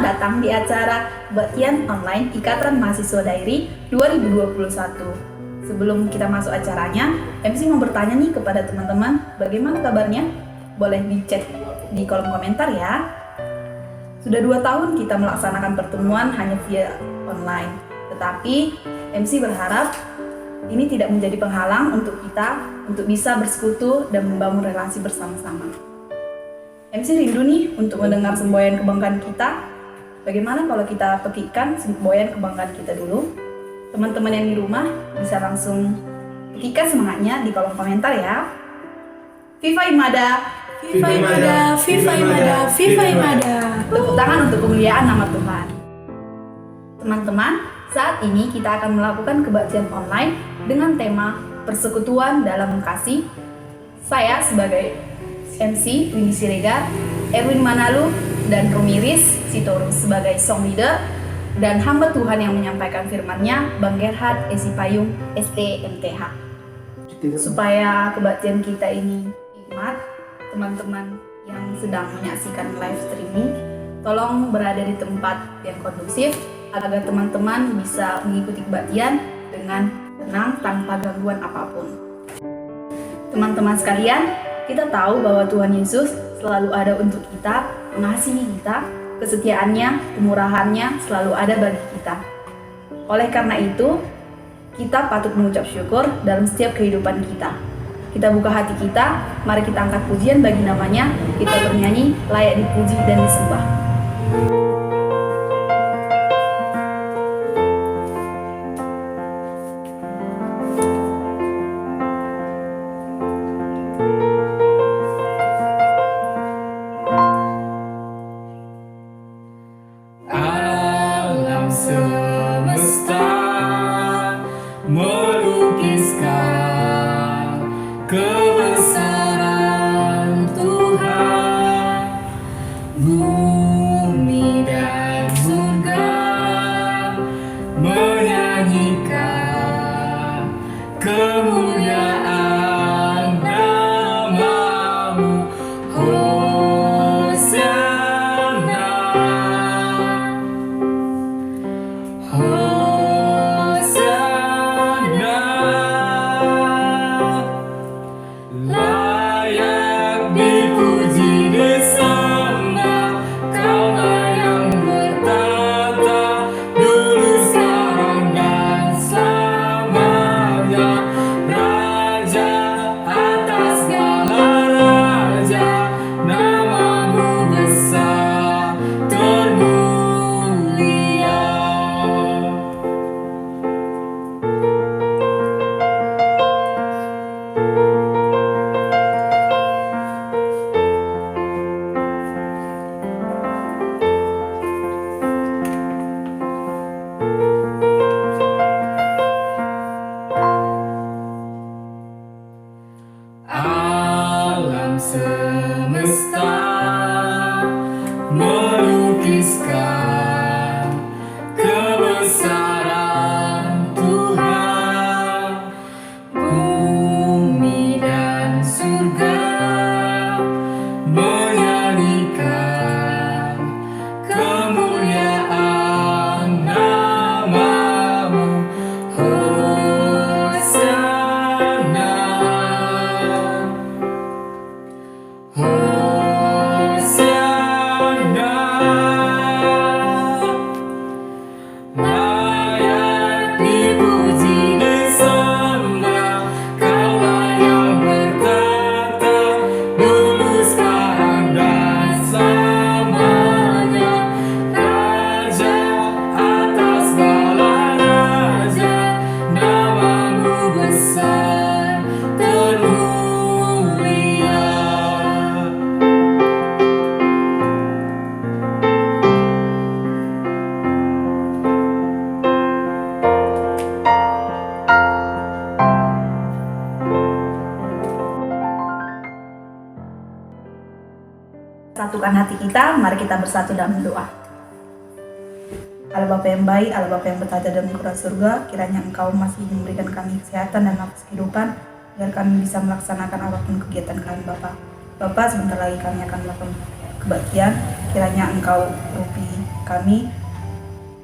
datang di acara Kebaktian Online Ikatan Mahasiswa Dairi 2021. Sebelum kita masuk acaranya, MC mau bertanya nih kepada teman-teman, bagaimana kabarnya? Boleh dicek di kolom komentar ya. Sudah 2 tahun kita melaksanakan pertemuan hanya via online, tetapi MC berharap ini tidak menjadi penghalang untuk kita untuk bisa bersekutu dan membangun relasi bersama-sama. MC rindu nih untuk mendengar semboyan kebanggaan kita. Bagaimana kalau kita petikkan semboyan kebanggaan kita dulu? Teman-teman yang di rumah bisa langsung petikkan semangatnya di kolom komentar ya. Viva Imada! Viva Imada! Viva Imada! Viva Imada! Tepuk tangan untuk kemuliaan nama Tuhan. Teman-teman, saat ini kita akan melakukan kebaktian online dengan tema Persekutuan dalam Kasih. Saya sebagai MC Windy Siregar, Erwin Manalu, dan Rumiris Sitorus sebagai song leader, dan hamba Tuhan yang menyampaikan firman-Nya, Bang Gerhard Esi Payung, STMTH. Supaya kebaktian kita ini hikmat, teman-teman yang sedang menyaksikan live streaming, tolong berada di tempat yang kondusif agar teman-teman bisa mengikuti kebaktian dengan tenang tanpa gangguan apapun. Teman-teman sekalian, kita tahu bahwa Tuhan Yesus selalu ada untuk kita, mengasihi kita, kesetiaannya, kemurahannya selalu ada bagi kita. Oleh karena itu, kita patut mengucap syukur dalam setiap kehidupan kita. Kita buka hati kita, mari kita angkat pujian bagi namanya, kita bernyanyi layak dipuji dan disembah. Semesta melukiskan kebesaran Tuhan, bumi dan surga menyanyikan kemuliaan nama-Mu. Alam semesta melukiskan kebesaran Tuhan, bumi dan surga menyanyikan kemuliaan nama-Mu. Satukan hati kita, mari kita bersatu dalam doa. Allah Bapa yang baik, Allah Bapa yang bertata dalam kerajaan surga, kiranya Engkau masih memberikan kami kesehatan dan nafas kehidupan, agar kami bisa melaksanakan apapun kegiatan kami, Bapa. Sebentar lagi kami akan melakukan kebaktian, kiranya Engkau rupi kami.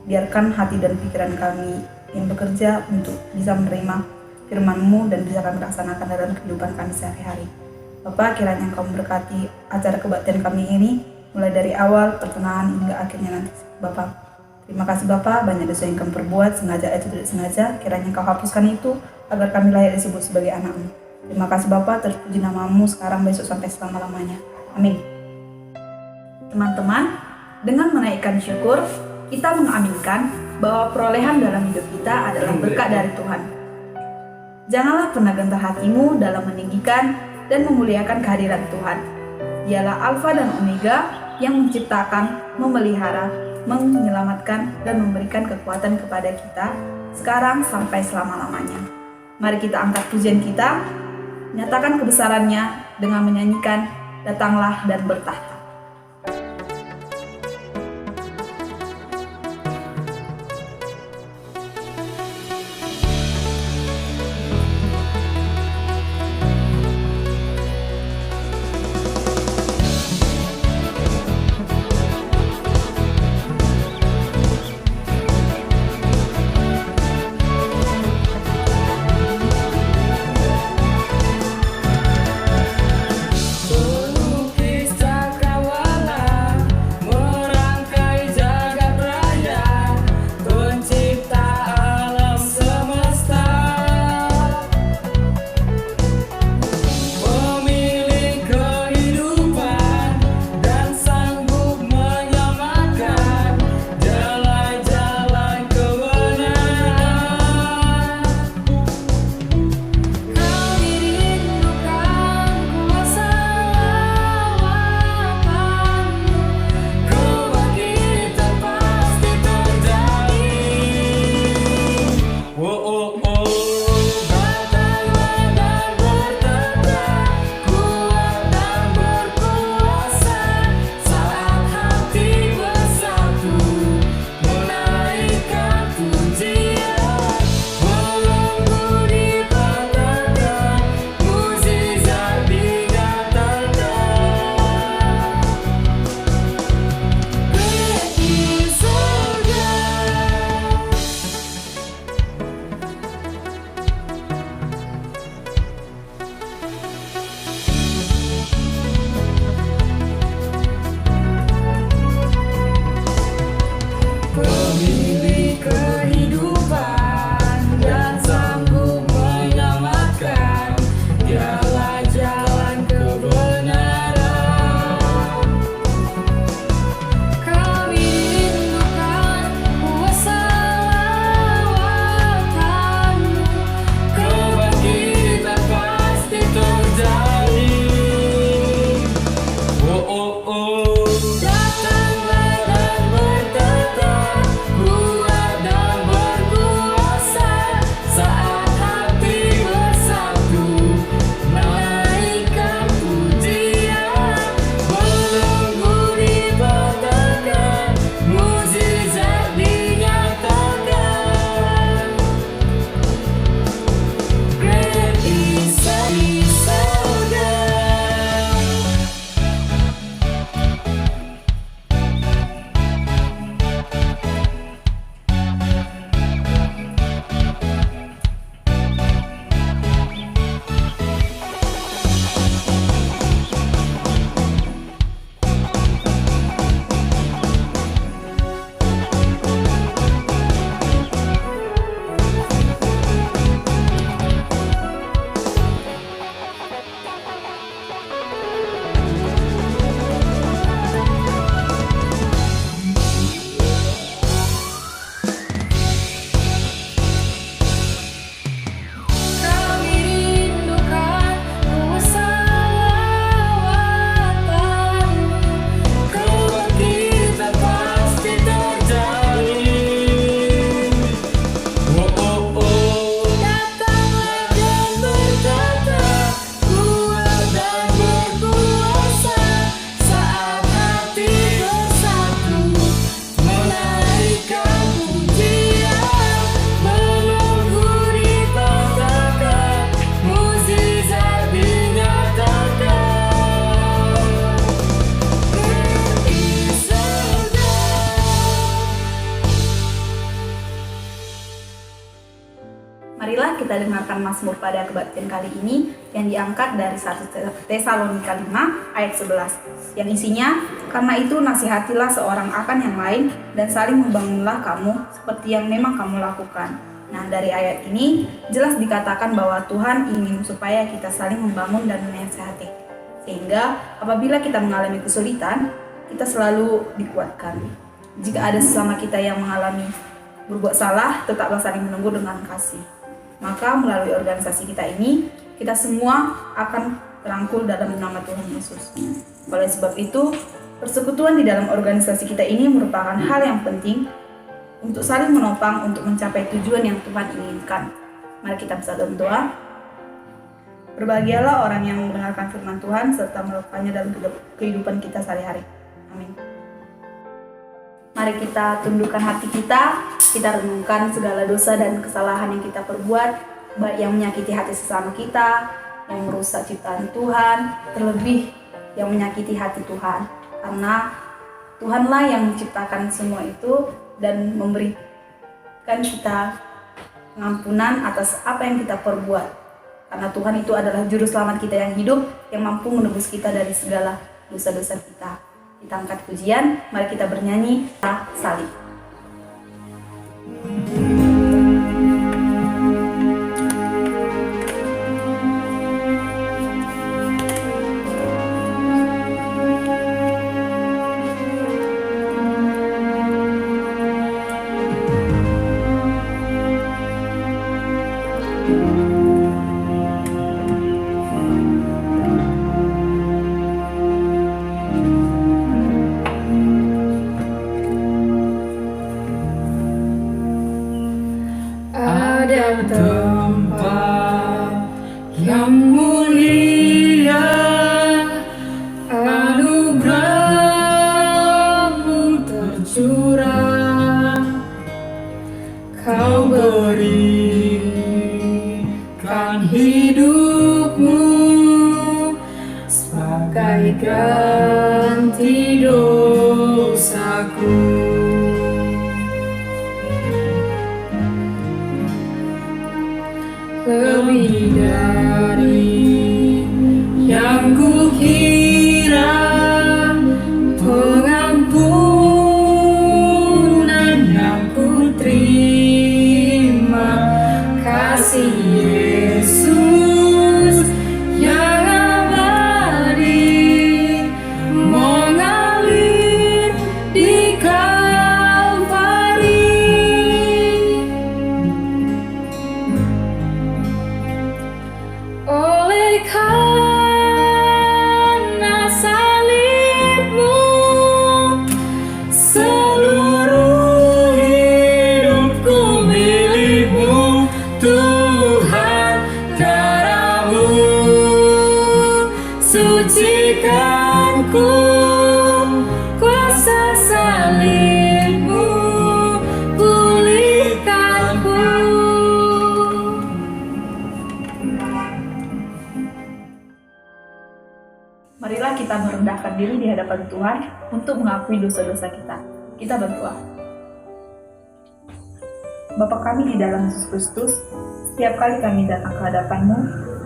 Biarkan hati dan pikiran kami yang bekerja untuk bisa menerima firman-Mu dan bisa kami laksanakan dalam kehidupan kami sehari-hari. Bapak, kiranya Engkau memberkati acara kebaktian kami ini, mulai dari awal, pertengahan, hingga akhirnya nanti. Bapak, terima kasih Bapak, banyak dosa yang kami perbuat, sengaja atau tidak sengaja, kiranya Engkau hapuskan itu, agar kami layak disebut sebagai anak-Mu. Terima kasih Bapak, terpuji nama-Mu sekarang, besok, sampai selama-lamanya. Amin. Teman-teman, dengan menaikkan syukur, kita mengaminkan bahwa perolehan dalam hidup kita adalah berkat dari Tuhan. Janganlah pernah gentar hatimu dalam meninggikan dan memuliakan kehadiran Tuhan. Dialah Alfa dan Omega yang menciptakan, memelihara, menyelamatkan, dan memberikan kekuatan kepada kita sekarang sampai selama-lamanya. Mari kita angkat pujian kita, nyatakan kebesarannya dengan menyanyikan Datanglah dan Bertahta. Pelukis takkan kita dengarkan Mazmur pada kebaktian kali ini yang diangkat dari 1 Tesalonika 5 ayat 11 yang isinya, karena itu nasihatilah seorang akan yang lain dan saling membangunlah kamu seperti yang memang kamu lakukan. Nah, dari ayat ini jelas dikatakan bahwa Tuhan ingin supaya kita saling membangun dan menasihati, sehingga apabila kita mengalami kesulitan, kita selalu dikuatkan. Jika ada sesama kita yang mengalami berbuat salah, tetaplah saling menegur dengan kasih. Maka melalui organisasi kita ini, kita semua akan terangkul dalam nama Tuhan Yesus. Oleh sebab itu, persekutuan di dalam organisasi kita ini merupakan hal yang penting untuk saling menopang untuk mencapai tujuan yang Tuhan inginkan. Mari kita bersatu berdoa. Berbahagialah orang yang mendengarkan firman Tuhan serta melakukannya dalam kehidupan kita sehari-hari. Amin. Mari kita tundukkan hati kita renungkan segala dosa dan kesalahan yang kita perbuat, baik yang menyakiti hati sesama kita, yang merusak ciptaan Tuhan, terlebih yang menyakiti hati Tuhan. Karena Tuhanlah yang menciptakan semua itu dan memberikan kita pengampunan atas apa yang kita perbuat. Karena Tuhan itu adalah juru selamat kita yang hidup, yang mampu menebus kita dari segala dosa-dosa kita. Kita angkat pujian, mari kita bernyanyi, salib. Ada tempat yang mulia, anugerah-Mu tercurah, Kau berikan hidup-Mu sebagai ganti dosaku. Lebih dari yang kukira, pengampunan yang kuterima, kasih Yesus yang abadi mengalir di Kalvari. Oleh karena salib-Mu, seluruh hidupku milik-Mu, Tuhan. Darah-Mu sucikanku, kuasa salib-Mu pulihkanku. Marilah kita merendahkan diri di hadapan Tuhan untuk mengakui dosa-dosa kita. Kita berdoa. Bapa kami di dalam Yesus Kristus, setiap kali kami datang ke hadapan-Mu,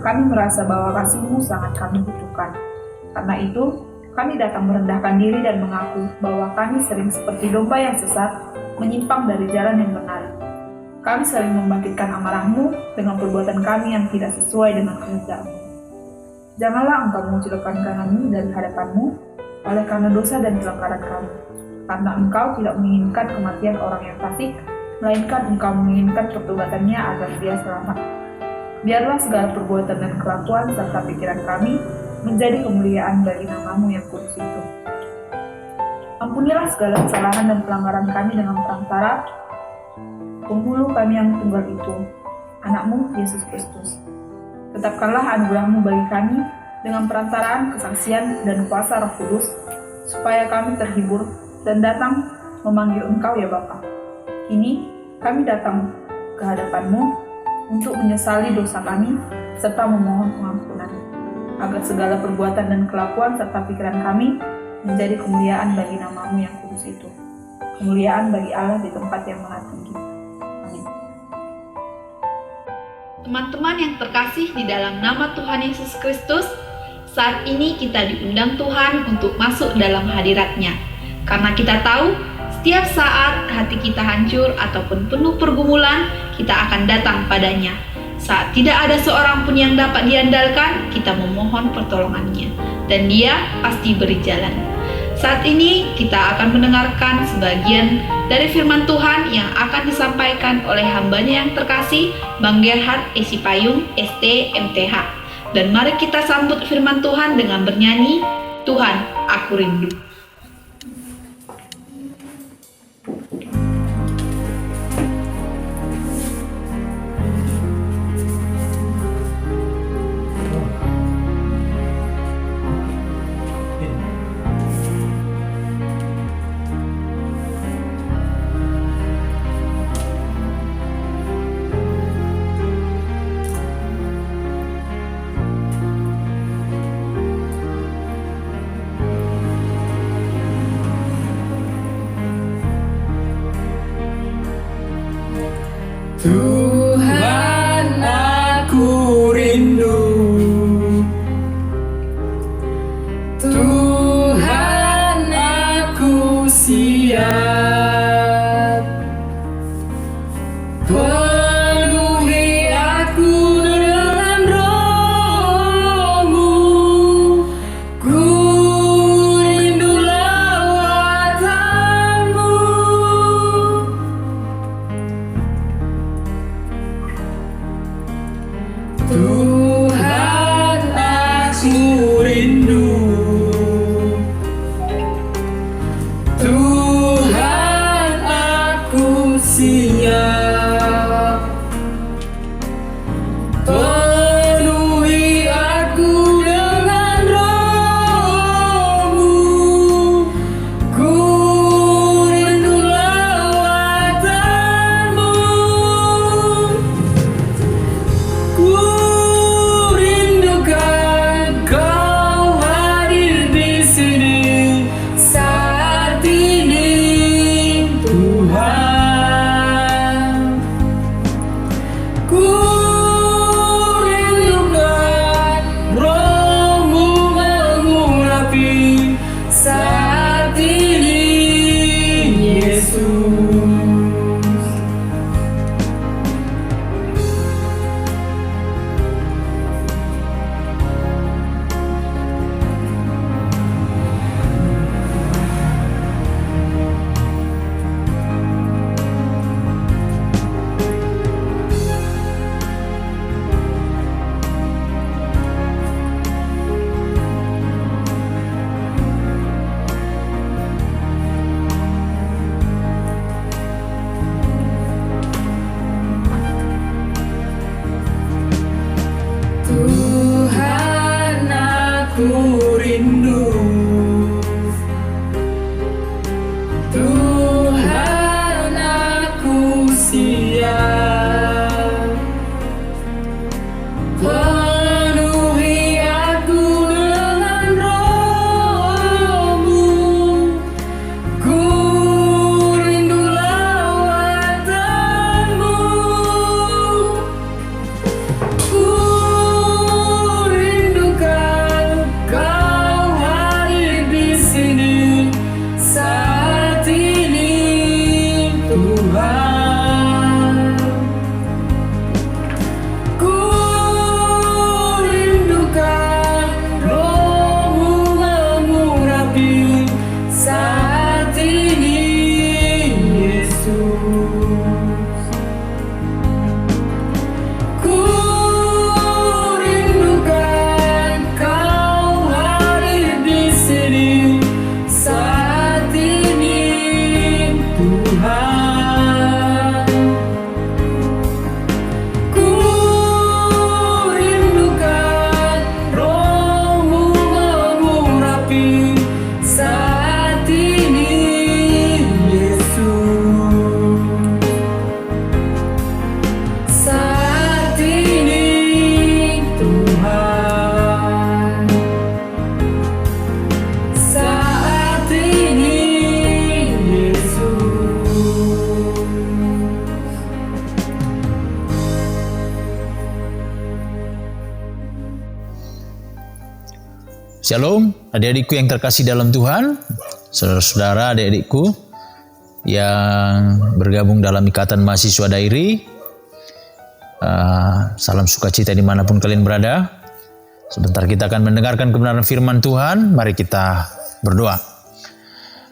kami merasa bahwa kasih-Mu sangat kami butuhkan. Karena itu, kami datang merendahkan diri dan mengaku bahwa kami sering seperti domba yang sesat, menyimpang dari jalan yang benar. Kami sering membangkitkan amarah-Mu dengan perbuatan kami yang tidak sesuai dengan kehendak-Mu. Janganlah Engkau mengucilkan kami dari hadapan-Mu oleh karena dosa dan pelanggaran kami. Karena Engkau tidak menginginkan kematian orang yang fasik, melainkan Engkau menginginkan pertobatannya agar dia selamat. Biarlah segala perbuatan dan kelakuan serta pikiran kami menjadi kemuliaan bagi nama-Mu yang kudus itu. Ampunilah segala kesalahan dan pelanggaran kami dengan perantara penghulu kami yang tunggal itu, Anak-Mu Yesus Kristus. Tetapkanlah anugerah-Mu bagi kami dengan perantaraan kesaksian dan kuasa Roh Kudus, supaya kami terhibur dan datang memanggil Engkau ya Bapa. Kini kami datang ke hadapan-Mu untuk menyesali dosa kami serta memohon pengampunan, agar segala perbuatan dan kelakuan serta pikiran kami menjadi kemuliaan bagi nama-Mu yang kudus itu, kemuliaan bagi Allah di tempat yang maha tinggi. Amin. Teman-teman yang terkasih di dalam nama Tuhan Yesus Kristus, saat ini kita diundang Tuhan untuk masuk dalam hadirat-Nya. Karena kita tahu, setiap saat hati kita hancur ataupun penuh pergumulan, kita akan datang padanya. Saat tidak ada seorang pun yang dapat diandalkan, kita memohon pertolongan-Nya, dan Dia pasti beri jalan. Saat ini kita akan mendengarkan sebagian dari firman Tuhan yang akan disampaikan oleh hambanya yang terkasih, Bang Gerhard Esi Payung, ST MTH. Dan mari kita sambut firman Tuhan dengan bernyanyi, Tuhan, Aku Rindu. Tuhan, aku rindu. Tuhan, aku siap. Penuhi aku dengan Roh-Mu. Ku rindu lawatan-Mu. Tuhan, aku rindu. Tuhan, aku siap. Penuhi aku dengan Roh-Mu. Ku rindu lawatan-Mu. Ku rindukan Kau hadir di sini saat ini, Tuhan. Ku rindukan Roh-Mu mengurapi saat ini, Yesus. Tuhan, aku rindu. Tuhan, aku siap. Penuhi aku dengan Roh-Mu. Ku rindu lawatan-Mu. Ku rindukan Kau hadir Shalom, adik-adikku yang terkasih dalam Tuhan, saudara-saudara, adik-adikku yang bergabung dalam ikatan mahasiswa dairi. Salam sukacita dimanapun kalian berada. Sebentar kita akan mendengarkan kebenaran firman Tuhan. Mari kita berdoa.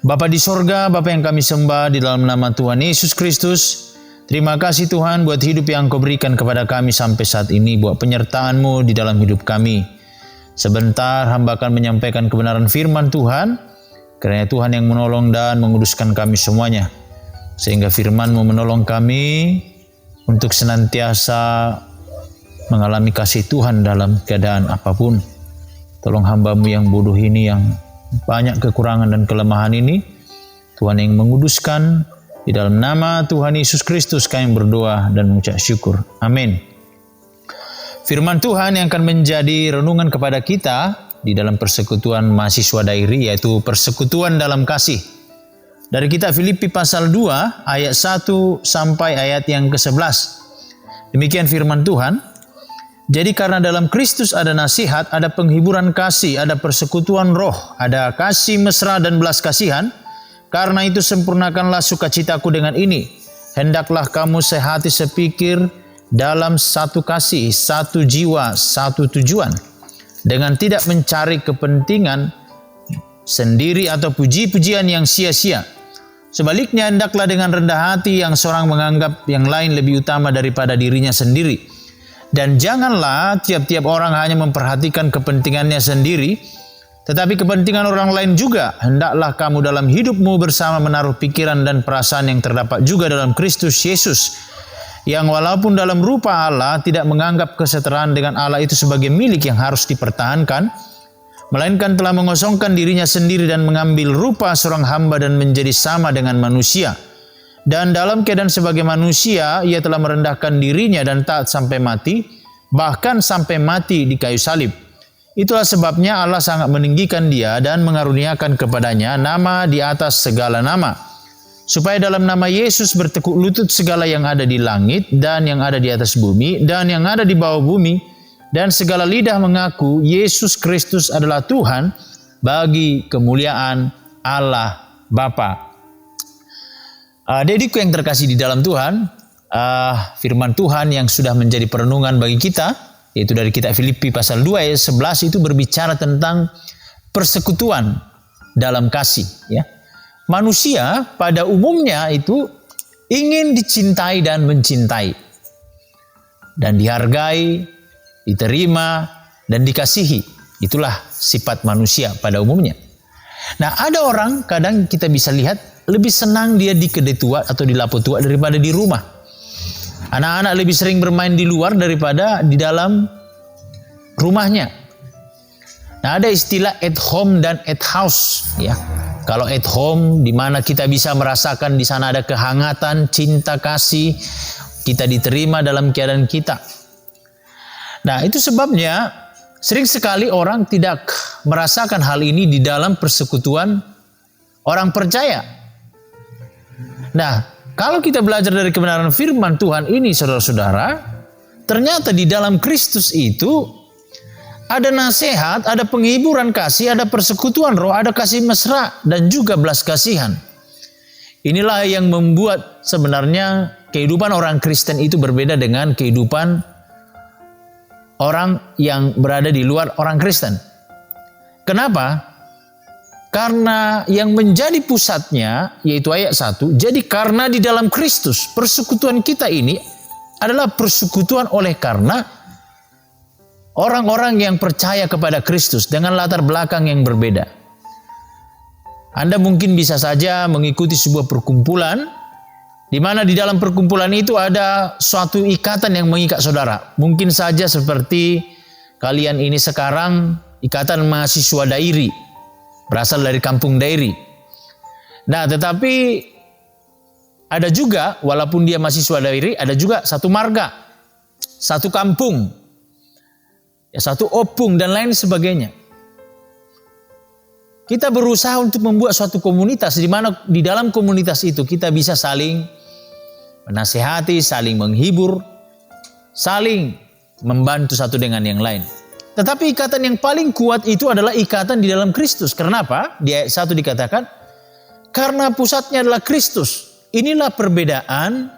Bapa di sorga, Bapa yang kami sembah di dalam nama Tuhan Yesus Kristus, terima kasih Tuhan buat hidup yang Kau berikan kepada kami sampai saat ini, buat penyertaan-Mu di dalam hidup kami. Sebentar hamba akan menyampaikan kebenaran firman Tuhan, karena Tuhan yang menolong dan menguduskan kami semuanya. Sehingga firman-Mu menolong kami untuk senantiasa mengalami kasih Tuhan dalam keadaan apapun. Tolong hamba-Mu yang bodoh ini, yang banyak kekurangan dan kelemahan ini, Tuhan yang menguduskan. Di dalam nama Tuhan Yesus Kristus kami berdoa dan mengucap syukur. Amin. Firman Tuhan yang akan menjadi renungan kepada kita di dalam persekutuan mahasiswa dairi, yaitu persekutuan dalam kasih. Dari kitab Filipi pasal 2 ayat 1 sampai ayat yang ke-11. Demikian firman Tuhan. Jadi karena dalam Kristus ada nasihat, ada penghiburan kasih, ada persekutuan roh, ada kasih mesra dan belas kasihan. Karena itu sempurnakanlah sukacitaku dengan ini. Hendaklah kamu sehati sepikir, dalam satu kasih, satu jiwa, satu tujuan, dengan tidak mencari kepentingan sendiri atau puji-pujian yang sia-sia. Sebaliknya, hendaklah dengan rendah hati yang seorang menganggap yang lain lebih utama daripada dirinya sendiri. Dan janganlah tiap-tiap orang hanya memperhatikan kepentingannya sendiri, tetapi kepentingan orang lain juga. Hendaklah kamu dalam hidupmu bersama menaruh pikiran dan perasaan yang terdapat juga dalam Kristus Yesus, yang walaupun dalam rupa Allah tidak menganggap kesetaraan dengan Allah itu sebagai milik yang harus dipertahankan, melainkan telah mengosongkan dirinya sendiri dan mengambil rupa seorang hamba dan menjadi sama dengan manusia. Dan dalam keadaan sebagai manusia, ia telah merendahkan dirinya dan taat sampai mati, bahkan sampai mati di kayu salib. Itulah sebabnya Allah sangat meninggikan dia dan mengaruniakan kepadanya nama di atas segala nama, supaya dalam nama Yesus bertekuk lutut segala yang ada di langit dan yang ada di atas bumi dan yang ada di bawah bumi, dan segala lidah mengaku Yesus Kristus adalah Tuhan, bagi kemuliaan Allah Bapa. Adik-adikku yang terkasih di dalam Tuhan, firman Tuhan yang sudah menjadi perenungan bagi kita, yaitu dari kitab Filipi pasal 2 ayat 11, itu berbicara tentang persekutuan dalam kasih, ya. Manusia pada umumnya itu ingin dicintai dan mencintai, dan dihargai, diterima, dan dikasihi. Itulah sifat manusia pada umumnya. Nah, ada orang kadang kita bisa lihat lebih senang dia di kedai tua atau di lapo tua daripada di rumah. Anak-anak lebih sering bermain di luar daripada di dalam rumahnya. Nah, ada istilah at home dan at house, ya. Kalau at home, di mana kita bisa merasakan di sana ada kehangatan, cinta kasih, kita diterima dalam keadaan kita. Nah, itu sebabnya sering sekali orang tidak merasakan hal ini di dalam persekutuan orang percaya. Nah, kalau kita belajar dari kebenaran firman Tuhan ini, saudara-saudara, ternyata di dalam Kristus itu ada nasihat, ada penghiburan kasih, ada persekutuan roh, ada kasih mesra, dan juga belas kasihan. Inilah yang membuat sebenarnya kehidupan orang Kristen itu berbeda dengan kehidupan orang yang berada di luar orang Kristen. Kenapa? Karena yang menjadi pusatnya, yaitu ayat 1, jadi karena di dalam Kristus, persekutuan kita ini adalah persekutuan oleh karena orang-orang yang percaya kepada Kristus dengan latar belakang yang berbeda. Anda mungkin bisa saja mengikuti sebuah perkumpulan, di mana di dalam perkumpulan itu ada suatu ikatan yang mengikat saudara. Mungkin saja seperti kalian ini sekarang ikatan mahasiswa dairi, berasal dari kampung dairi. Nah, tetapi ada juga, walaupun dia mahasiswa dairi, ada juga satu marga, satu kampung, ya, satu opung dan lain sebagainya. Kita berusaha untuk membuat suatu komunitas di mana di dalam komunitas itu kita bisa saling menasihati, saling menghibur, saling membantu satu dengan yang lain. Tetapi ikatan yang paling kuat itu adalah ikatan di dalam Kristus. Kenapa? Di ayat 1 dikatakan, karena pusatnya adalah Kristus. Inilah perbedaan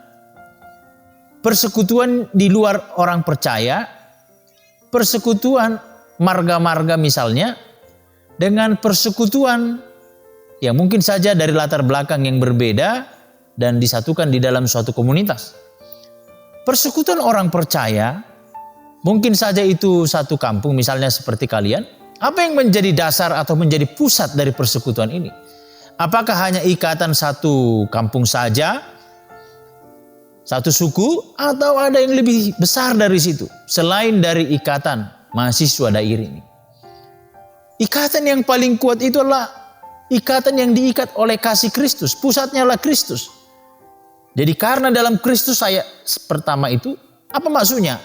persekutuan di luar orang percaya, persekutuan marga-marga misalnya, dengan persekutuan yang mungkin saja dari latar belakang yang berbeda dan disatukan di dalam suatu komunitas. Persekutuan orang percaya, mungkin saja itu satu kampung misalnya seperti kalian. Apa yang menjadi dasar atau menjadi pusat dari persekutuan ini? Apakah hanya ikatan satu kampung saja, satu suku, atau ada yang lebih besar dari situ? Selain dari ikatan mahasiswa dairi ini. Ikatan yang paling kuat itu adalah ikatan yang diikat oleh kasih Kristus. Pusatnya adalah Kristus. Jadi karena dalam Kristus ayat pertama itu, apa maksudnya?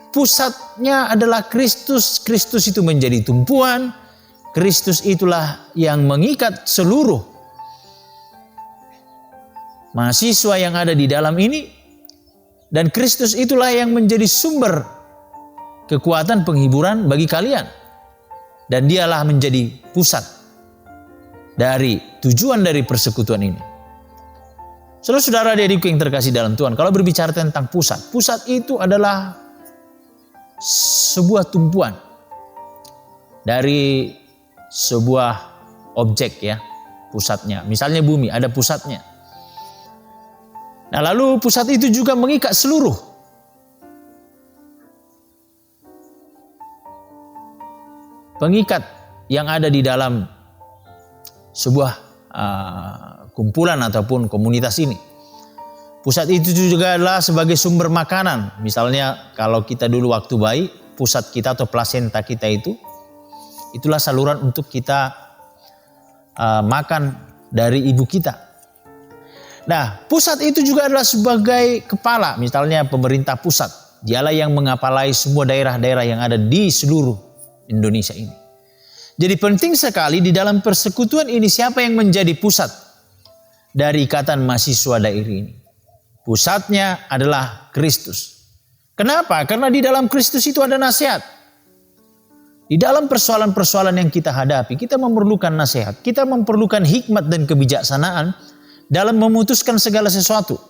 Pusatnya adalah Kristus. Kristus itu menjadi tumpuan. Kristus itulah yang mengikat seluruh mahasiswa yang ada di dalam ini. Dan Kristus itulah yang menjadi sumber kekuatan penghiburan bagi kalian. Dan dialah menjadi pusat dari tujuan dari persekutuan ini. Saudara-saudara adik-adikku yang terkasih dalam Tuhan, kalau berbicara tentang pusat, pusat itu adalah sebuah tumpuan dari sebuah objek ya, pusatnya. Misalnya bumi, ada pusatnya. Nah, lalu pusat itu juga mengikat seluruh pengikat yang ada di dalam sebuah kumpulan ataupun komunitas ini. Pusat itu juga adalah sebagai sumber makanan. Misalnya kalau kita dulu waktu bayi, pusat kita atau plasenta kita itulah saluran untuk kita makan dari ibu kita. Nah, pusat itu juga adalah sebagai kepala, misalnya pemerintah pusat. Dialah yang mengapalai semua daerah-daerah yang ada di seluruh Indonesia ini. Jadi penting sekali di dalam persekutuan ini siapa yang menjadi pusat dari ikatan mahasiswa dairi ini. Pusatnya adalah Kristus. Kenapa? Karena di dalam Kristus itu ada nasihat. Di dalam persoalan-persoalan yang kita hadapi, kita memerlukan nasihat. Kita memerlukan hikmat dan kebijaksanaan dalam memutuskan segala sesuatu.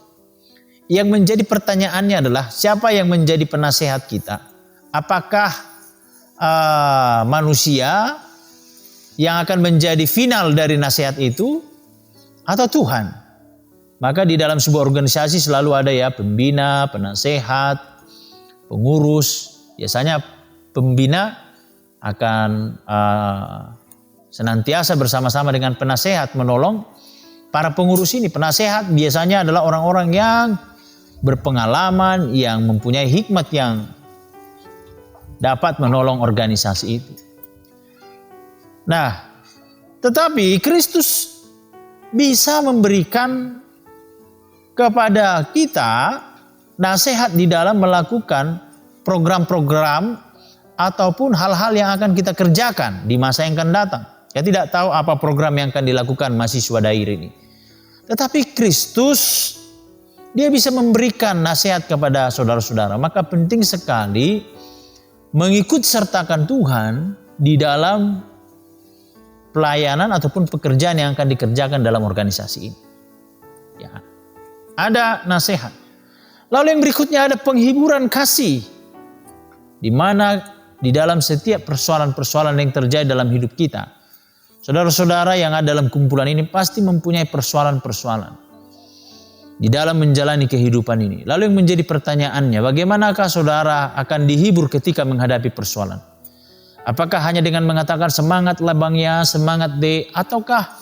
Yang menjadi pertanyaannya adalah siapa yang menjadi penasehat kita? Apakah manusia yang akan menjadi final dari nasihat itu atau Tuhan? Maka di dalam sebuah organisasi selalu ada ya pembina, penasehat, pengurus. Biasanya pembina akan senantiasa bersama-sama dengan penasehat menolong para pengurus ini. Penasehat biasanya adalah orang-orang yang berpengalaman, yang mempunyai hikmat yang dapat menolong organisasi itu. Nah, tetapi Kristus bisa memberikan kepada kita nasihat di dalam melakukan program-program ataupun hal-hal yang akan kita kerjakan di masa yang akan datang. Saya tidak tahu apa program yang akan dilakukan mahasiswa dairi ini. Tetapi Kristus, dia bisa memberikan nasihat kepada saudara-saudara. Maka penting sekali mengikut sertakan Tuhan di dalam pelayanan ataupun pekerjaan yang akan dikerjakan dalam organisasi ini. Ya, ada nasihat. Lalu yang berikutnya ada penghiburan kasih. Di mana di dalam setiap persoalan-persoalan yang terjadi dalam hidup kita, saudara-saudara yang ada dalam kumpulan ini pasti mempunyai persoalan-persoalan di dalam menjalani kehidupan ini. Lalu yang menjadi pertanyaannya, bagaimanakah saudara akan dihibur ketika menghadapi persoalan? Apakah hanya dengan mengatakan semangatlah Bang ya, semangat deh, ataukah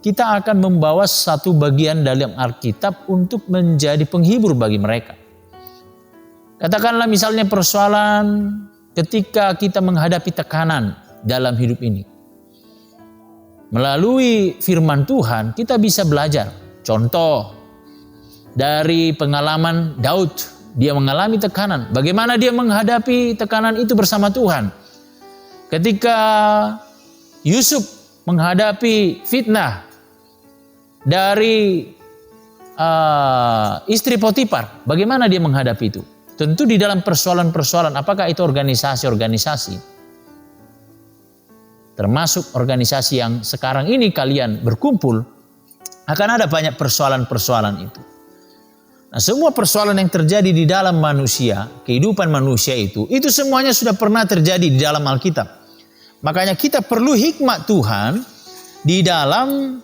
kita akan membawa satu bagian dalam Alkitab untuk menjadi penghibur bagi mereka? Katakanlah misalnya persoalan ketika kita menghadapi tekanan dalam hidup ini. Melalui firman Tuhan kita bisa belajar. Contoh dari pengalaman Daud, dia mengalami tekanan. Bagaimana dia menghadapi tekanan itu bersama Tuhan? Ketika Yusuf menghadapi fitnah dari istri Potifar, bagaimana dia menghadapi itu? Tentu di dalam persoalan-persoalan, apakah itu organisasi-organisasi, termasuk organisasi yang sekarang ini kalian berkumpul, akan ada banyak persoalan-persoalan itu. Nah, semua persoalan yang terjadi di dalam manusia, kehidupan manusia itu semuanya sudah pernah terjadi di dalam Alkitab. Makanya kita perlu hikmat Tuhan di dalam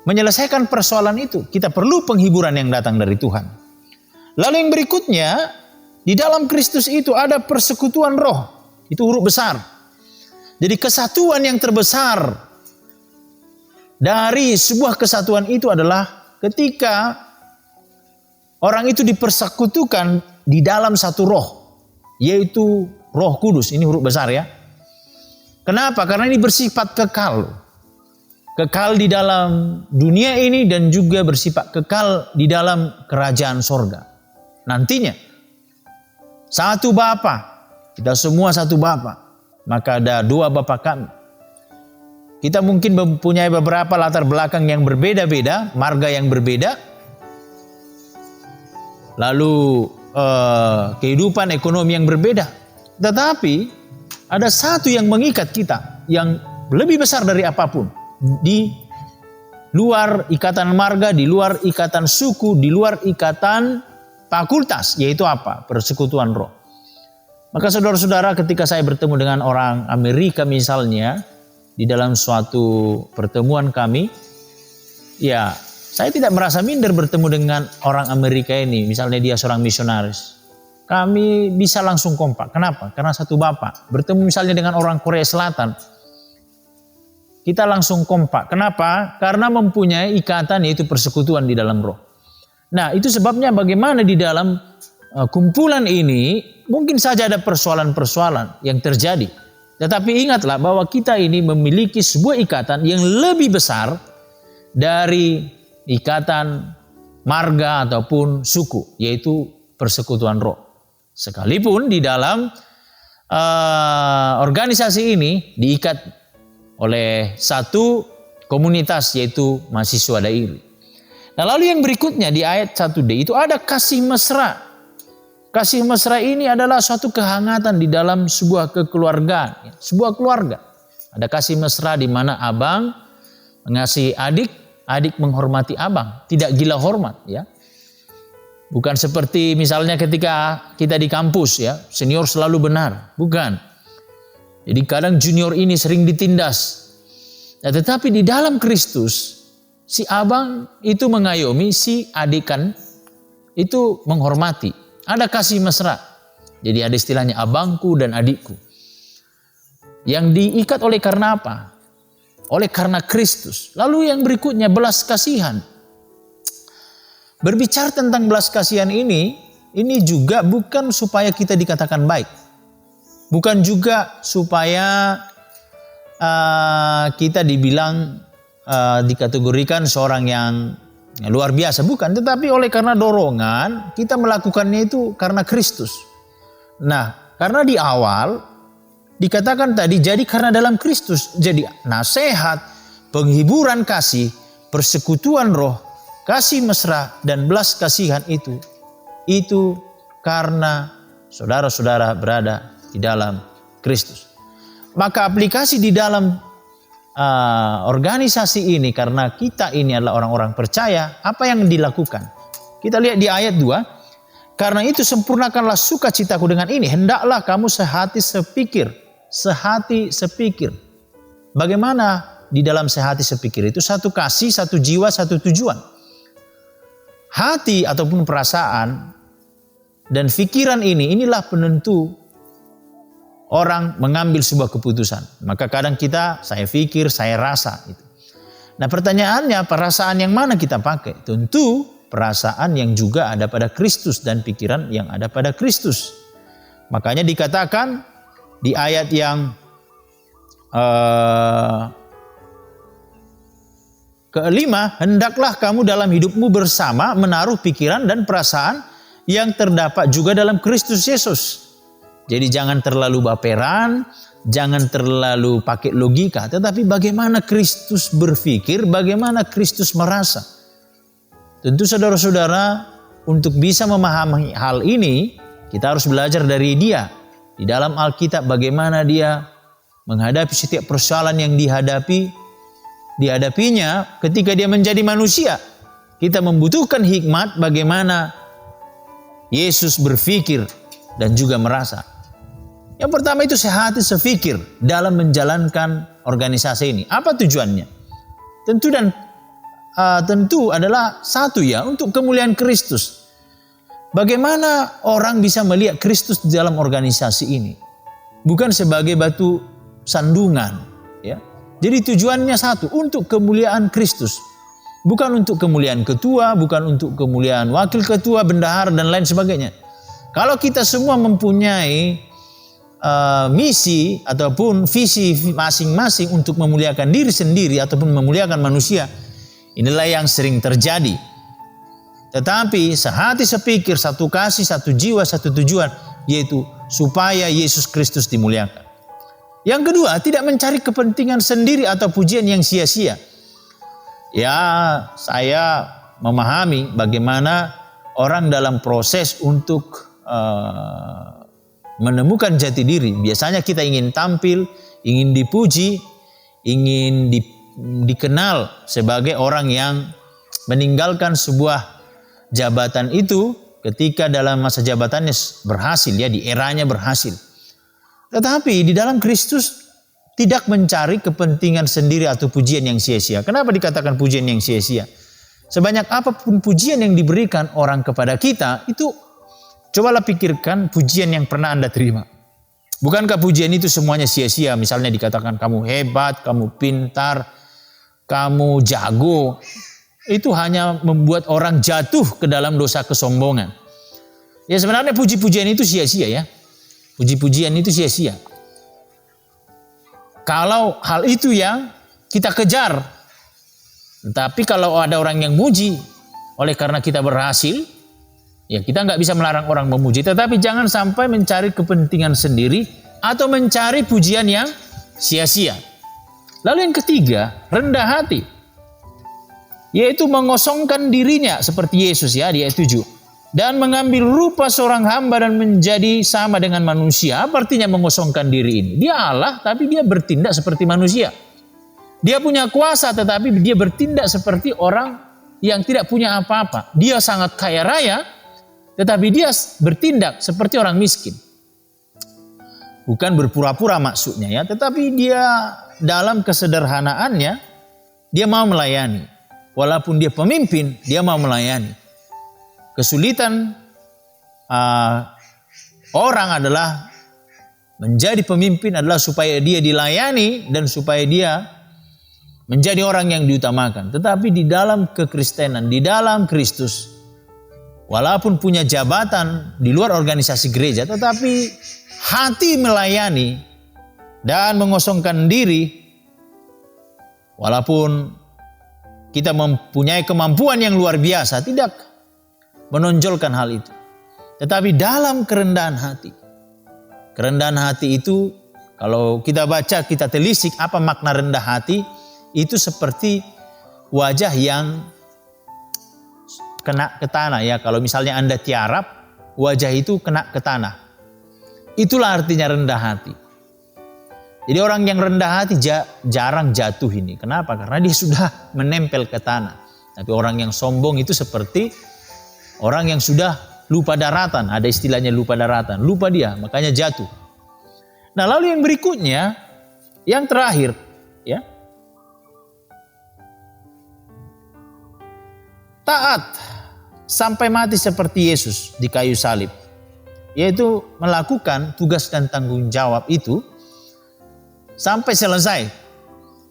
menyelesaikan persoalan itu. Kita perlu penghiburan yang datang dari Tuhan. Lalu yang berikutnya, di dalam Kristus itu ada persekutuan roh. Itu huruf besar. Jadi kesatuan yang terbesar dari sebuah kesatuan itu adalah ketika orang itu dipersekutukan di dalam satu roh, yaitu Roh Kudus. Ini huruf besar ya. Kenapa? Karena ini bersifat kekal. Kekal di dalam dunia ini dan juga bersifat kekal di dalam kerajaan sorga. Nantinya, satu Bapa, kita semua satu Bapa. Maka ada dua Bapa kami. Kita mungkin mempunyai beberapa latar belakang yang berbeda-beda, marga yang berbeda. Lalu kehidupan ekonomi yang berbeda. Tetapi ada satu yang mengikat kita yang lebih besar dari apapun. Di luar ikatan marga, di luar ikatan suku, di luar ikatan fakultas. Yaitu apa? Persekutuan roh. Maka saudara-saudara, ketika saya bertemu dengan orang Amerika misalnya, di dalam suatu pertemuan kami, ya saya tidak merasa minder bertemu dengan orang Amerika ini. Misalnya dia seorang misionaris. Kami bisa langsung kompak. Kenapa? Karena satu Bapa. Bertemu misalnya dengan orang Korea Selatan, kita langsung kompak. Kenapa? Karena mempunyai ikatan, yaitu persekutuan di dalam roh. Nah, itu sebabnya bagaimana di dalam kumpulan ini mungkin saja ada persoalan-persoalan yang terjadi. Tetapi ingatlah bahwa kita ini memiliki sebuah ikatan yang lebih besar dari ikatan marga ataupun suku, yaitu persekutuan roh. Sekalipun di dalam organisasi ini diikat oleh satu komunitas, yaitu mahasiswa Dairi. Nah, lalu yang berikutnya di ayat 1D itu ada kasih mesra. Kasih mesra ini adalah suatu kehangatan di dalam sebuah kekeluargaan, sebuah keluarga. Ada kasih mesra di mana abang mengasihi adik, adik menghormati abang, tidak gila hormat ya. Bukan seperti misalnya ketika kita di kampus ya, senior selalu benar, bukan. Jadi kadang junior ini sering ditindas. Nah, tetapi di dalam Kristus si abang itu mengayomi si adik kan itu menghormati. Ada kasih mesra. Jadi ada istilahnya abangku dan adikku. Yang diikat oleh karena apa? Oleh karena Kristus. Lalu yang berikutnya belas kasihan. Berbicara tentang belas kasihan ini juga bukan supaya kita dikatakan baik. Bukan juga supaya kita dibilang dikategorikan seorang yang luar biasa, bukan. Tetapi oleh karena dorongan kita melakukannya itu karena Kristus. Nah, karena di awal dikatakan tadi jadi karena dalam Kristus. Jadi nasihat, penghiburan kasih, persekutuan roh, kasih mesra dan belas kasihan itu karena saudara-saudara berada di dalam Kristus. Maka aplikasi di dalam organisasi ini, karena kita ini adalah orang-orang percaya, apa yang dilakukan? Kita lihat di ayat 2. Karena itu sempurnakanlah sukacitaku dengan ini. Hendaklah kamu sehati sepikir. Sehati sepikir. Bagaimana di dalam sehati sepikir itu? Satu kasih, satu jiwa, satu tujuan. Hati ataupun perasaan dan pikiran inilah penentu orang mengambil sebuah keputusan. Maka kadang saya pikir, saya rasa. Nah, pertanyaannya perasaan yang mana kita pakai? Tentu perasaan yang juga ada pada Kristus dan pikiran yang ada pada Kristus. Makanya dikatakan di ayat yang kelima, hendaklah kamu dalam hidupmu bersama menaruh pikiran dan perasaan yang terdapat juga dalam Kristus Yesus. Jadi jangan terlalu baperan, jangan terlalu pakai logika, tetapi bagaimana Kristus berpikir, bagaimana Kristus merasa. Tentu saudara-saudara, untuk bisa memahami hal ini, kita harus belajar dari dia. Di dalam Alkitab bagaimana dia menghadapi setiap persoalan yang dihadapinya ketika dia menjadi manusia. Kita membutuhkan hikmat bagaimana Yesus berpikir dan juga merasa. Yang pertama itu sehati sepikir dalam menjalankan organisasi ini. Apa tujuannya? Tentu adalah satu ya, untuk kemuliaan Kristus. Bagaimana orang bisa melihat Kristus di dalam organisasi ini? Bukan sebagai batu sandungan, ya. Jadi tujuannya satu, untuk kemuliaan Kristus. Bukan untuk kemuliaan ketua, bukan untuk kemuliaan wakil ketua, bendahara dan lain sebagainya. Kalau kita semua mempunyai misi ataupun visi masing-masing untuk memuliakan diri sendiri ataupun memuliakan manusia, inilah yang sering terjadi. Tetapi sehati sepikir, satu kasih, satu jiwa, satu tujuan, yaitu supaya Yesus Kristus dimuliakan. Yang kedua, tidak mencari kepentingan sendiri atau pujian yang sia-sia. Ya, saya memahami bagaimana orang dalam proses untuk menemukan jati diri. Biasanya kita ingin tampil, ingin dipuji, ingin dikenal sebagai orang yang meninggalkan sebuah jabatan itu ketika dalam masa jabatannya berhasil, ya, di eranya berhasil. Tetapi di dalam Kristus tidak mencari kepentingan sendiri atau pujian yang sia-sia. Kenapa dikatakan pujian yang sia-sia? Sebanyak apapun pujian yang diberikan orang kepada kita, itu cobalah pikirkan pujian yang pernah Anda terima. Bukankah pujian itu semuanya sia-sia? Misalnya dikatakan kamu hebat, kamu pintar, kamu jago. Itu hanya membuat orang jatuh ke dalam dosa kesombongan. Ya, sebenarnya puji-pujian itu sia-sia ya. Puji-pujian itu sia-sia. Kalau hal itu yang kita kejar. Tapi kalau ada orang yang muji oleh karena kita berhasil, ya kita nggak bisa melarang orang memuji. Tetapi jangan sampai mencari kepentingan sendiri atau mencari pujian yang sia-sia. Lalu yang ketiga, rendah hati. Yaitu mengosongkan dirinya seperti Yesus ya di ayat 7. Dan mengambil rupa seorang hamba dan menjadi sama dengan manusia. Apa artinya mengosongkan diri ini? Dia Allah tapi dia bertindak seperti manusia. Dia punya kuasa tetapi dia bertindak seperti orang yang tidak punya apa-apa. Dia sangat kaya raya tetapi dia bertindak seperti orang miskin. Bukan berpura-pura maksudnya ya, tetapi dia dalam kesederhanaannya dia mau melayani. Walaupun dia pemimpin, dia mau melayani. Kesulitan orang adalah menjadi pemimpin adalah supaya dia dilayani dan supaya dia menjadi orang yang diutamakan. Tetapi di dalam kekristenan, di dalam Kristus, walaupun punya jabatan di luar organisasi gereja, tetapi hati melayani dan mengosongkan diri, walaupun kita mempunyai kemampuan yang luar biasa, tidak menonjolkan hal itu. Tetapi dalam kerendahan hati. Kerendahan hati itu, kalau kita baca, kita telisik apa makna rendah hati, itu seperti wajah yang kena ke tanah ya. Kalau misalnya Anda tiarap, wajah itu kena ke tanah. Itulah artinya rendah hati. Jadi orang yang rendah hati jarang jatuh ini. Kenapa? Karena dia sudah menempel ke tanah. Tapi orang yang sombong itu seperti orang yang sudah lupa daratan. Ada istilahnya lupa daratan. Lupa dia, makanya jatuh. Nah lalu yang berikutnya, yang terakhir, ya, taat sampai mati seperti Yesus di kayu salib. Yaitu melakukan tugas dan tanggung jawab itu sampai selesai.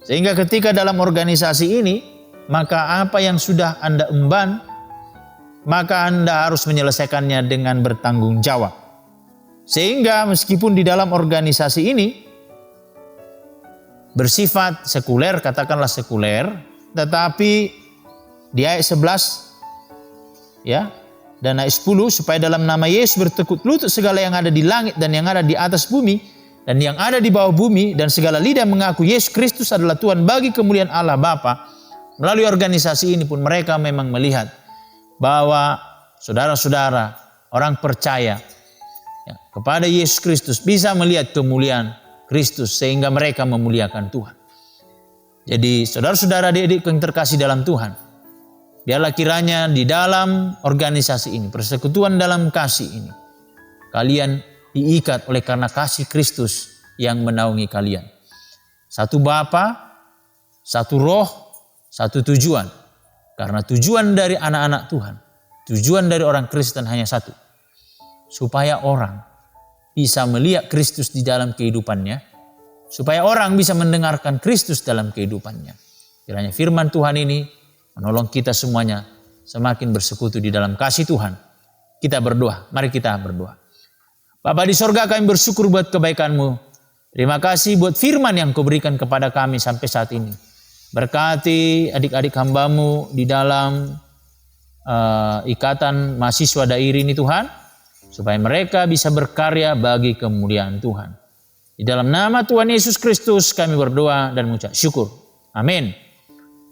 Sehingga ketika dalam organisasi ini, maka apa yang sudah Anda emban, maka Anda harus menyelesaikannya dengan bertanggung jawab. Sehingga meskipun di dalam organisasi ini bersifat sekuler, katakanlah sekuler, tetapi di ayat 11 ya, dan ayat 10, supaya dalam nama Yesus bertekuk lutut segala yang ada di langit dan yang ada di atas bumi dan yang ada di bawah bumi, dan segala lidah mengaku Yesus Kristus adalah Tuhan bagi kemuliaan Allah Bapa. Melalui organisasi ini pun mereka memang melihat bahwa saudara-saudara, orang percaya ya, kepada Yesus Kristus bisa melihat kemuliaan Kristus sehingga mereka memuliakan Tuhan. Jadi saudara-saudara adik-adik yang terkasih dalam Tuhan, biarlah kiranya di dalam organisasi ini, persekutuan dalam kasih ini, kalian diikat oleh karena kasih Kristus yang menaungi kalian. Satu Bapa, satu Roh, satu tujuan. Karena tujuan dari anak-anak Tuhan, tujuan dari orang Kristen hanya satu. Supaya orang bisa melihat Kristus di dalam kehidupannya, supaya orang bisa mendengarkan Kristus dalam kehidupannya. Kiranya firman Tuhan ini menolong kita semuanya semakin bersekutu di dalam kasih Tuhan. Kita berdoa, mari kita berdoa. Bapa di sorga, kami bersyukur buat kebaikan-Mu. Terima kasih buat firman yang Kau berikan kepada kami sampai saat ini. Berkati adik-adik hamba-Mu di dalam ikatan mahasiswa dairi ini Tuhan, supaya mereka bisa berkarya bagi kemuliaan Tuhan. Di dalam nama Tuhan Yesus Kristus kami berdoa dan mengucap syukur. Amin.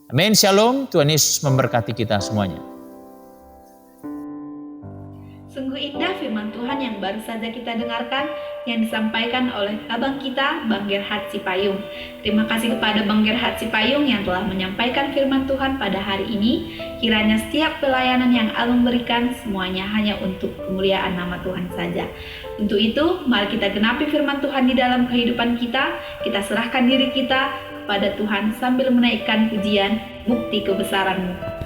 Amin. Shalom. Tuhan Yesus memberkati kita semuanya. Sungguh indah firman Tuhan yang baru saja kita dengarkan, yang disampaikan oleh abang kita, Bang Gerhard Sipayung. Terima kasih kepada Bang Gerhard Sipayung yang telah menyampaikan firman Tuhan pada hari ini. Kiranya setiap pelayanan yang Abang berikan semuanya hanya untuk kemuliaan nama Tuhan saja. Untuk itu, mari kita genapi firman Tuhan di dalam kehidupan kita. Kita serahkan diri kita pada Tuhan sambil menaikkan pujian, bukti kebesaran-Mu.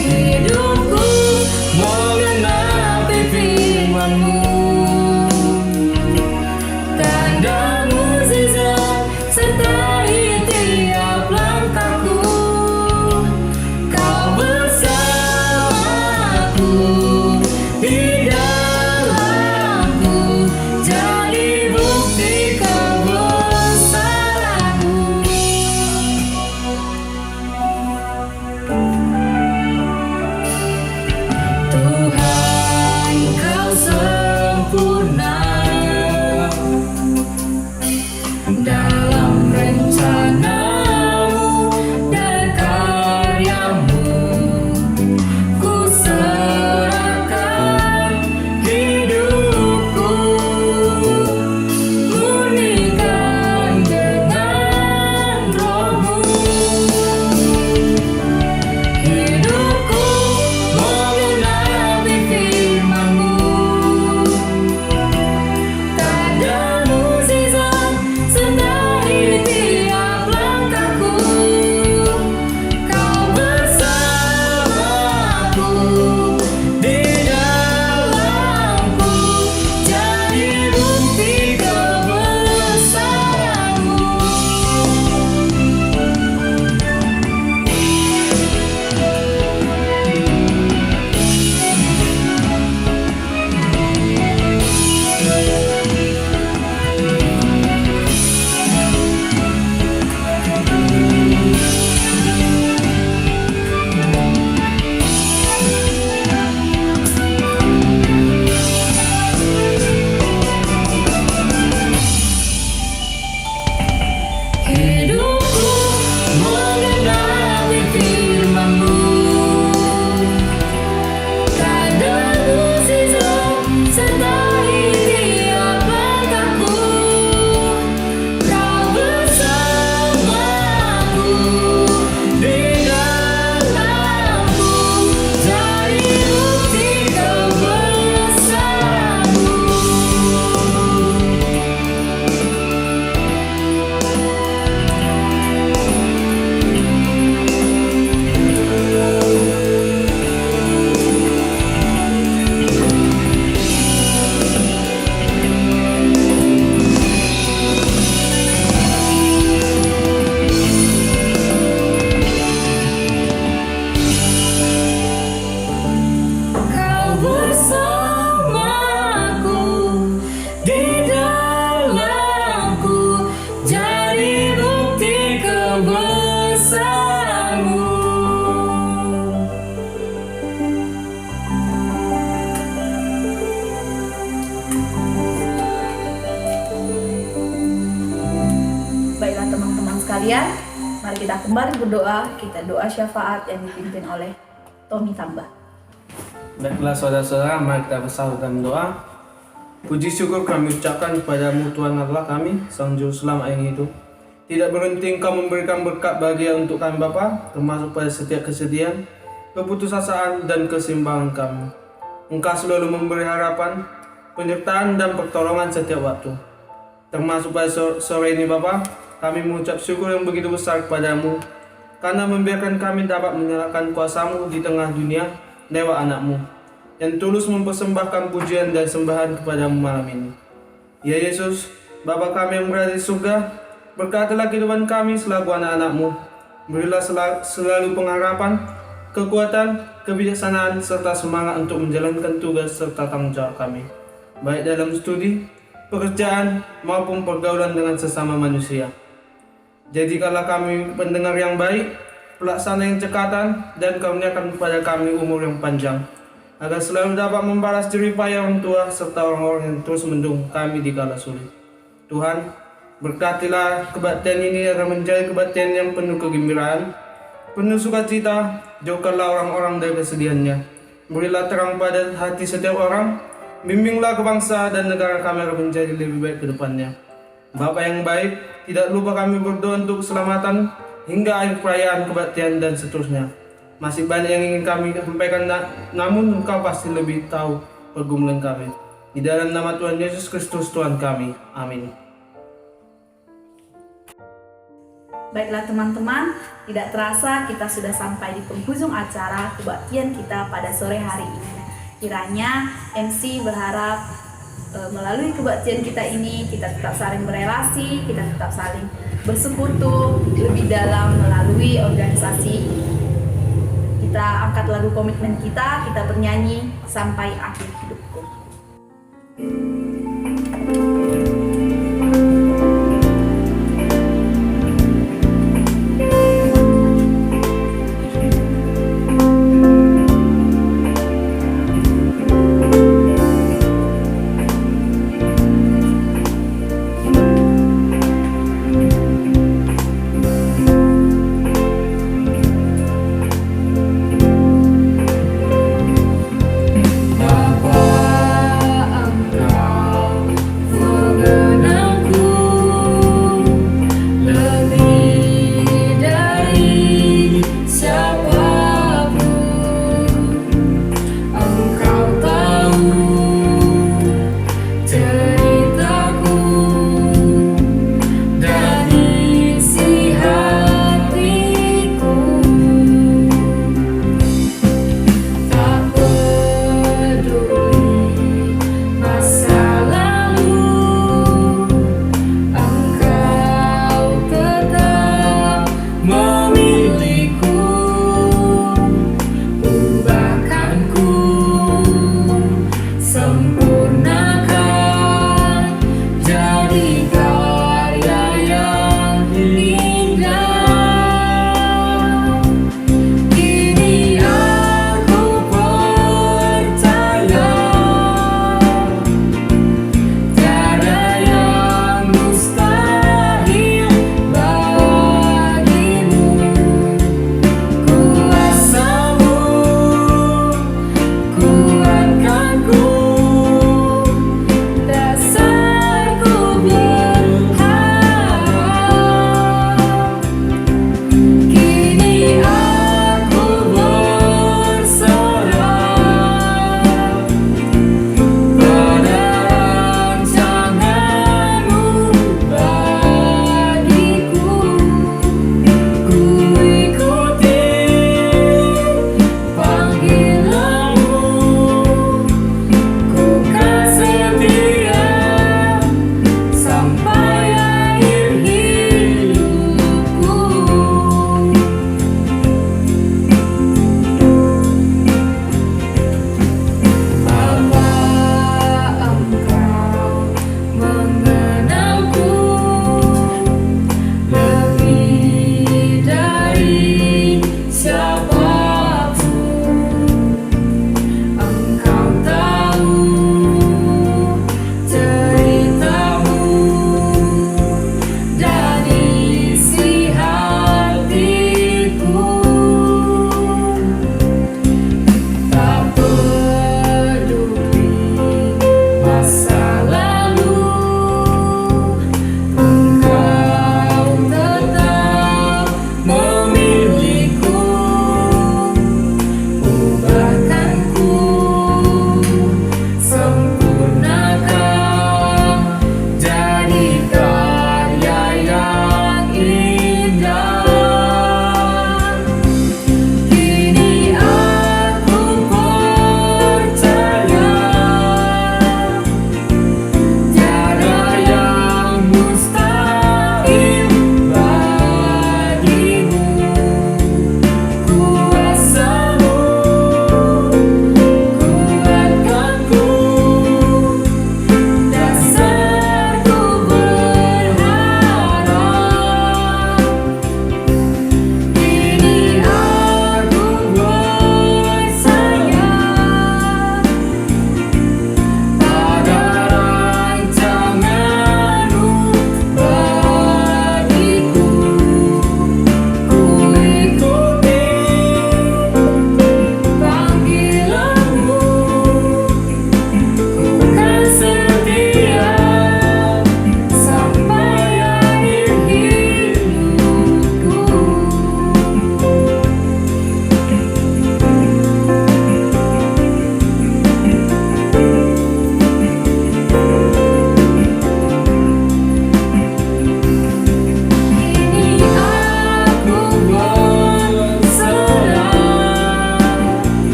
Hidupku mengenapi firman-Mu. sekalian, mari kita kembali berdoa. Kita doa syafaat yang dipimpin oleh Tommy Tambah. Baiklah saudara-saudara, mari kita bersama dalam doa. Puji syukur kami ucapkan kepadamu Tuhan Allah kami, Sang Juru Selamat yang hidup. Tidak berhenti Engkau memberikan berkat bahagia untuk kami Bapa, termasuk pada setiap kesedihan, keputusasaan dan keseimbangan kami. Engkau selalu memberi harapan, penyertaan dan pertolongan setiap waktu. Termasuk pada sore ini Bapa, kami mengucap syukur yang begitu besar kepadamu, karena membiarkan kami dapat menyalakan kuasa-Mu di tengah dunia lewat anak-Mu, yang tulus mempersembahkan pujian dan sembahan kepadamu malam ini. Ya Yesus, Bapa kami yang berada di surga, berkatilah kehidupan kami selaku anak-anak-Mu. Berilah selalu pengharapan, kekuatan, kebijaksanaan, serta semangat untuk menjalankan tugas serta tanggung jawab kami, baik dalam studi, pekerjaan, maupun pergaulan dengan sesama manusia. Jadikanlah kami pendengar yang baik, pelaksana yang cekatan, dan karuniakan kepada kami umur yang panjang, agar selalu dapat membalas jerih payah orang tua serta orang-orang yang terus mendukung kami di kala sulit. Tuhan, berkatilah kebaktian ini agar menjadi kebaktian yang penuh kegembiraan, penuh sukacita. Jauhkanlah orang-orang dari kesedihannya. Berilah terang pada hati setiap orang. Bimbinglah ke bangsa dan negara kami agar menjadi lebih baik ke depannya. Bapa yang baik, tidak lupa kami berdoa untuk keselamatan hingga akhir perayaan kebaktian dan seterusnya. Masih banyak yang ingin kami sampaikan, namun Engkau pasti lebih tahu pergumulan kami. Di dalam nama Tuhan Yesus Kristus Tuhan kami. Amin. Baiklah teman-teman, tidak terasa kita sudah sampai di penghujung acara kebaktian kita pada sore hari ini. Kiranya MC berharap melalui kebaktian kita ini, kita tetap saling berelasi, kita tetap saling bersekutu lebih dalam melalui organisasi ini. Kita angkat lagu komitmen kita bernyanyi sampai akhir hidupku. Engkau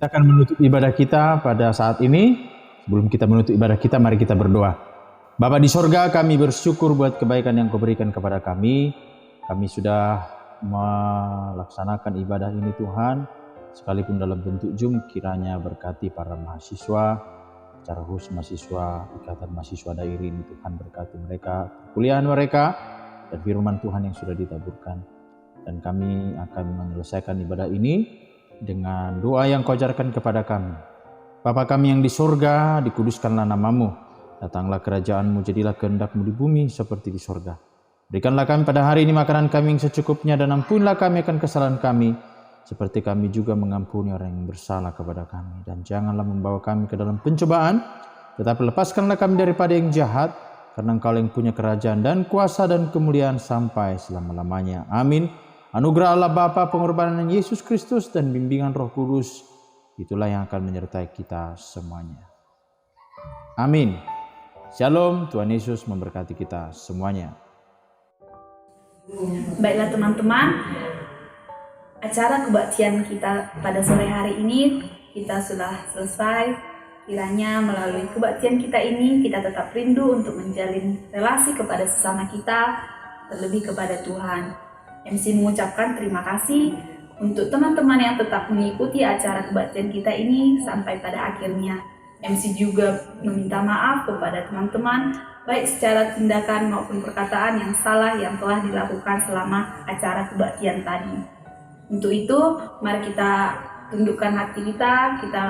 Kita akan menutup ibadah kita pada saat ini. Sebelum kita menutup ibadah kita, mari kita berdoa. Bapa di sorga, kami bersyukur buat kebaikan yang Kau berikan kepada kami. Kami sudah melaksanakan ibadah ini Tuhan, sekalipun dalam bentuk Zoom, kiranya berkati para mahasiswa, secara khusus mahasiswa Ikatan Mahasiswa Dairi ini Tuhan, berkati mereka, kuliahan mereka, dan firman Tuhan yang sudah ditaburkan. Dan kami akan menyelesaikan ibadah ini dengan doa yang Kau ajarkan kepada kami. Bapa kami yang di sorga, dikuduskanlah namamu. Datanglah kerajaan-Mu, jadilah kehendak-Mu di bumi seperti di sorga. Berikanlah kami pada hari ini makanan kami yang secukupnya, dan ampunilah kami akan kesalahan kami, seperti kami juga mengampuni orang yang bersalah kepada kami. Dan janganlah membawa kami ke dalam pencobaan, tetapi lepaskanlah kami daripada yang jahat, karena Engkau yang punya kerajaan dan kuasa dan kemuliaan sampai selama-lamanya. Amin. Anugerah Allah Bapa, pengorbanan Yesus Kristus, dan bimbingan Roh Kudus, itulah yang akan menyertai kita semuanya. Amin. Shalom, Tuhan Yesus memberkati kita semuanya. Baiklah teman-teman, acara kebaktian kita pada sore hari ini kita sudah selesai. Kiranya melalui kebaktian kita ini kita tetap rindu untuk menjalin relasi kepada sesama kita, terlebih kepada Tuhan. MC mengucapkan terima kasih untuk teman-teman yang tetap mengikuti acara kebaktian kita ini sampai pada akhirnya. MC juga meminta maaf kepada teman-teman, baik secara tindakan maupun perkataan yang salah yang telah dilakukan selama acara kebaktian tadi. Untuk itu, mari kita tundukkan hati kita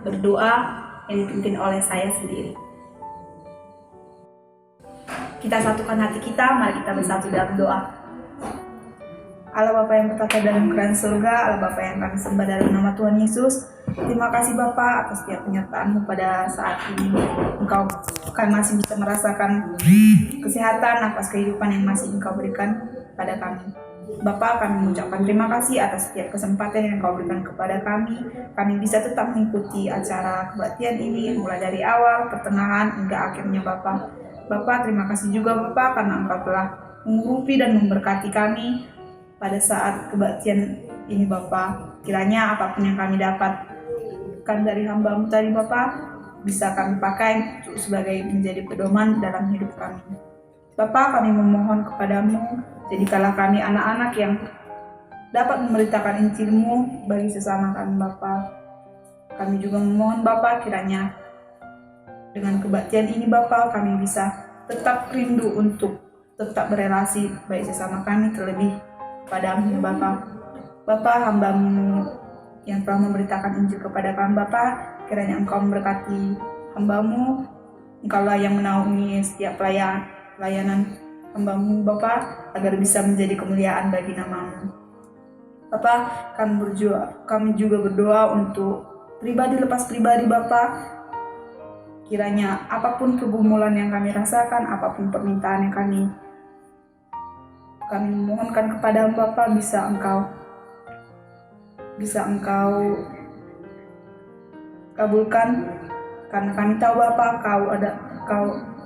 berdoa yang dipimpin oleh saya sendiri. Kita satukan hati kita, mari kita bersatu dalam doa. Allah Bapa yang bertata dalam kerajaan surga, Allah Bapa yang kami sembah dalam nama Tuhan Yesus. Terima kasih Bapa atas setiap penyertaan-Mu pada saat ini. Kami masih bisa merasakan kesehatan, nafas kehidupan yang masih Engkau berikan pada kami. Bapa, kami mengucapkan terima kasih atas setiap kesempatan yang Engkau berikan kepada kami. Kami bisa tetap mengikuti acara kebaktian ini mulai dari awal, pertengahan, hingga akhirnya Bapa. Bapa, terima kasih juga Bapa karena Engkau telah mengurapi dan memberkati kami pada saat kebaktian ini Bapa. Kiranya apapun yang kami dapatkan dari hamba-Mu tadi Bapa, bisa kami pakai sebagai menjadi pedoman dalam hidup kami. Bapa, kami memohon kepadamu, jadikanlah kami anak-anak yang dapat memberitakan Injil-Mu bagi sesama kami Bapa. Kami juga memohon Bapa, kiranya dengan kebaktian ini Bapa, kami bisa tetap rindu untuk tetap berelasi baik sesama kami, terlebih padamu Bapa. Bapa, hamba-Mu yang telah memberitakan Injil kepada kami Bapa, kiranya Engkau memberkati hamba-Mu. Engkaulah yang menaungi setiap pelayanan hamba-Mu Bapa, agar bisa menjadi kemuliaan bagi nama-Mu. Bapa, kami juga berdoa untuk pribadi lepas pribadi Bapa. Kiranya apapun pergumulan yang kami rasakan, apapun permintaan yang kami memohonkan kepada Bapa, bisa Engkau kabulkan, karena kami tahu Bapa,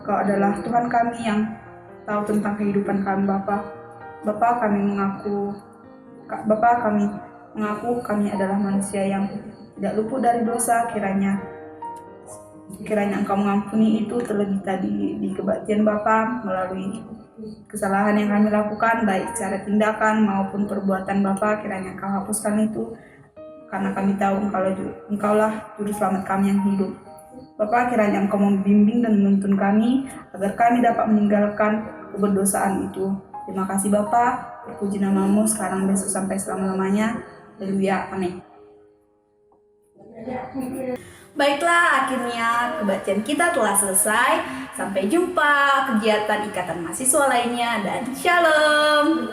Kau adalah Tuhan kami yang tahu tentang kehidupan kami Bapa. Bapa, kami mengaku kami adalah manusia yang tidak luput dari dosa. Kiranya Engkau mengampuni itu, terlebih tadi di kebaktian Bapa, melalui kesalahan yang kami lakukan baik secara tindakan maupun perbuatan Bapa. Kiranya Engkau hapuskan itu, karena kami tahu Engkaulah juru selamat kami yang hidup. Bapa, kiranya Engkau membimbing dan menuntun kami agar kami dapat meninggalkan keberdosaan itu. Terima kasih Bapa, terpuji nama-Mu sekarang, besok, sampai selama-lamanya. Haleluya, amin. Baiklah, akhirnya kebaktian kita telah selesai. Sampai jumpa kegiatan Ikatan Mahasiswa lainnya, dan shalom.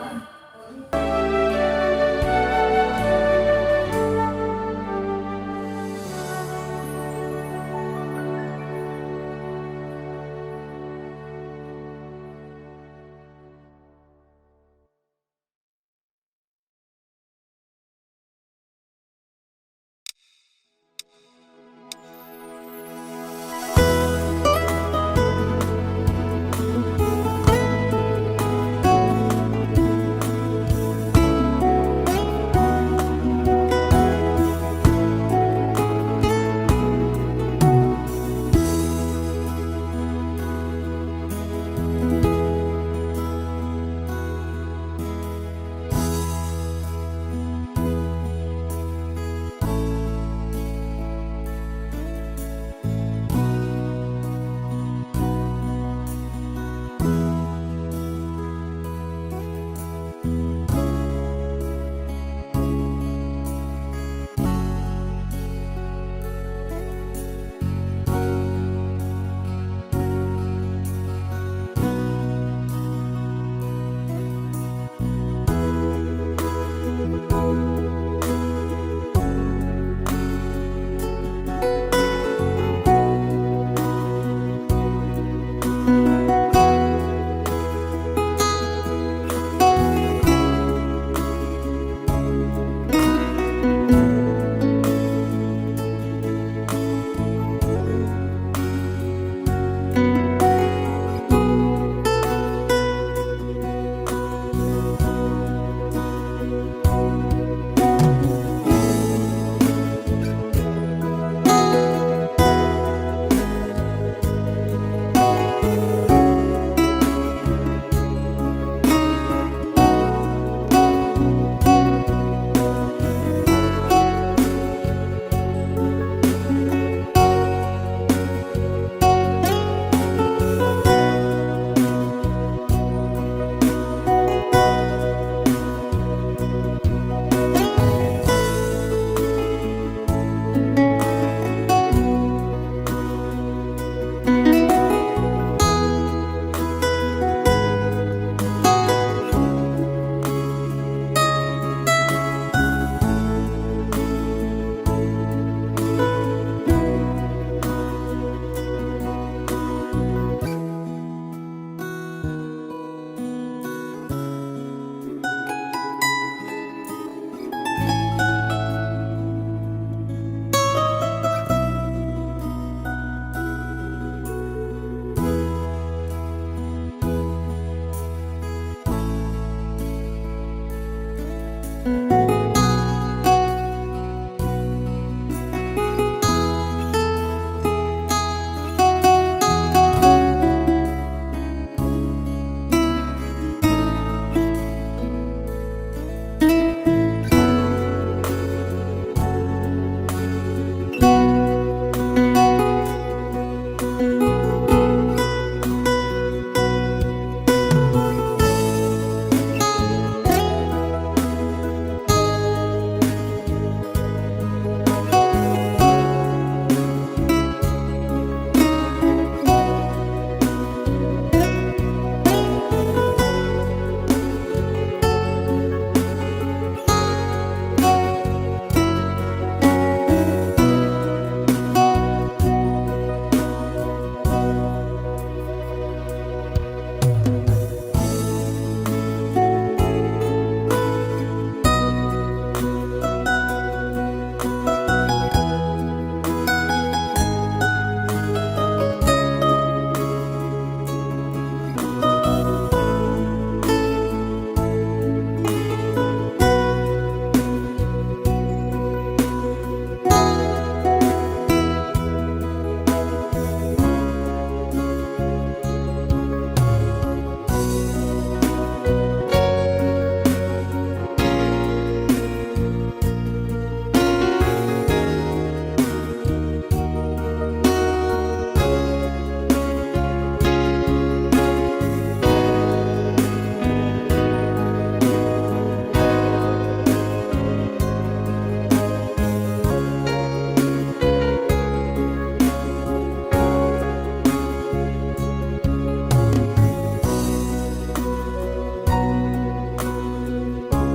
kasih.